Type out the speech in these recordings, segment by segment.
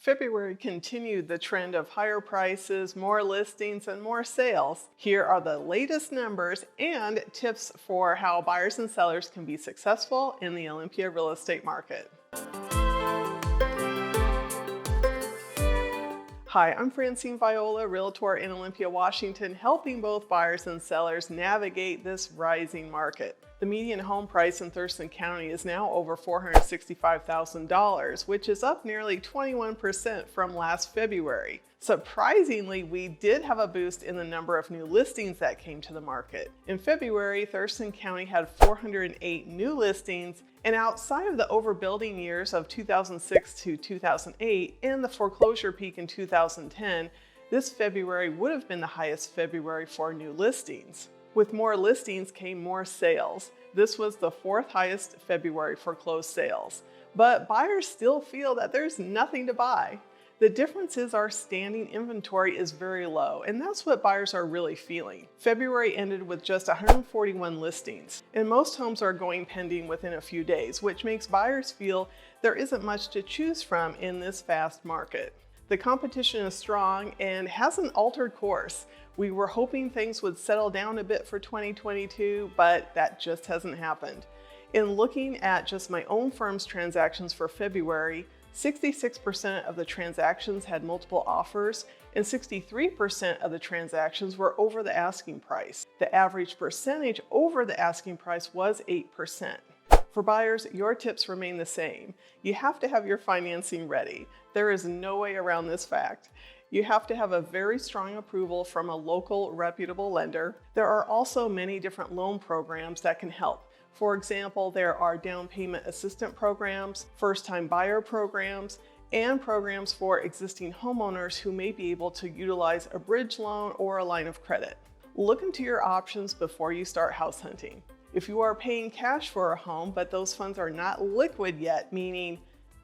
February continued the trend of higher prices, more listings, and more sales. Here are the latest numbers and tips for how buyers and sellers can be successful in the Olympia real estate market. Hi, I'm Francine Viola, Realtor in Olympia, Washington, helping both buyers and sellers navigate this rising market. The median home price in Thurston County is now over $465,000, which is up nearly 21% from last February. Surprisingly, we did have a boost in the number of new listings that came to the market. In February, Thurston County had 408 new listings, and outside of the overbuilding years of 2006 to 2008 and the foreclosure peak in 2010, this February would have been the highest February for new listings. With more listings came more sales. This was the fourth highest February for closed sales. But buyers still feel that there's nothing to buy. The difference is our standing inventory is very low, and that's what buyers are really feeling. February ended with just 141 listings, and most homes are going pending within a few days, which makes buyers feel there isn't much to choose from in this fast market. The competition is strong and hasn't altered course. We were hoping things would settle down a bit for 2022, but that just hasn't happened. In looking at just my own firm's transactions for February, 66% of the transactions had multiple offers, and 63% of the transactions were over the asking price. The average percentage over the asking price was 8%. For buyers, your tips remain the same. You have to have your financing ready. There is no way around this fact. You have to have a very strong approval from a local reputable lender. There are also many different loan programs that can help. For example, there are down payment assistance programs, first-time buyer programs, and programs for existing homeowners who may be able to utilize a bridge loan or a line of credit. Look into your options before you start house hunting. If you are paying cash for a home, but those funds are not liquid yet, meaning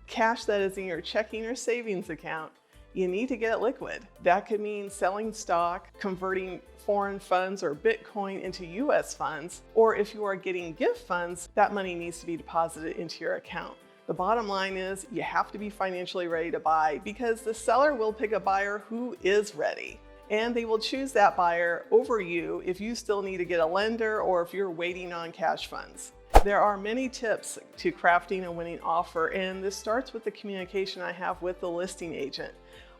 cash that is in your checking or savings account, you need to get it liquid. That could mean selling stock, converting foreign funds or Bitcoin into US funds, or if you are getting gift funds, that money needs to be deposited into your account. The bottom line is you have to be financially ready to buy because the seller will pick a buyer who is ready. And they will choose that buyer over you if you still need to get a lender or if you're waiting on cash funds. There are many tips to crafting a winning offer, and this starts with the communication I have with the listing agent.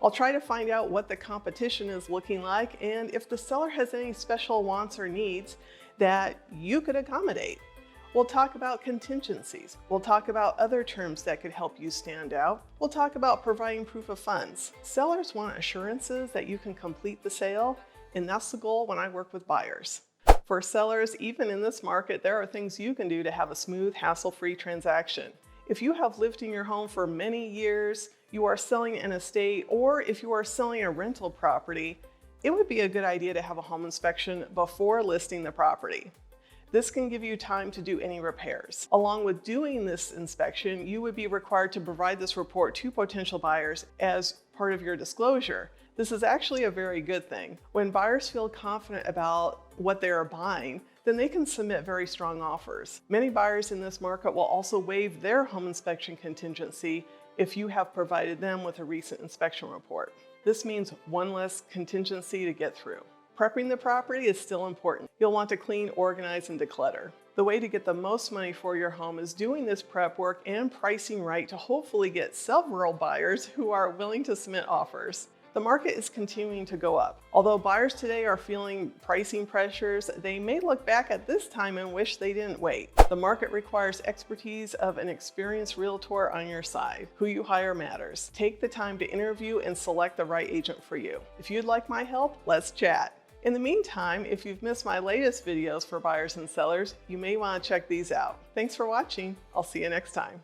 I'll try to find out what the competition is looking like and if the seller has any special wants or needs that you could accommodate. We'll talk about contingencies. We'll talk about other terms that could help you stand out. We'll talk about providing proof of funds. Sellers want assurances that you can complete the sale, and that's the goal when I work with buyers. For sellers, even in this market, there are things you can do to have a smooth, hassle-free transaction. If you have lived in your home for many years, you are selling an estate, or if you are selling a rental property, it would be a good idea to have a home inspection before listing the property. This can give you time to do any repairs. Along with doing this inspection, you would be required to provide this report to potential buyers as part of your disclosure. This is actually a very good thing. When buyers feel confident about what they are buying, then they can submit very strong offers. Many buyers in this market will also waive their home inspection contingency if you have provided them with a recent inspection report. This means one less contingency to get through. Prepping the property is still important. You'll want to clean, organize, and declutter. The way to get the most money for your home is doing this prep work and pricing right to hopefully get several buyers who are willing to submit offers. The market is continuing to go up. Although buyers today are feeling pricing pressures, they may look back at this time and wish they didn't wait. The market requires expertise of an experienced realtor on your side. Who you hire matters. Take the time to interview and select the right agent for you. If you'd like my help, let's chat. In the meantime, if you've missed my latest videos for buyers and sellers, you may want to check these out. Thanks for watching. I'll see you next time.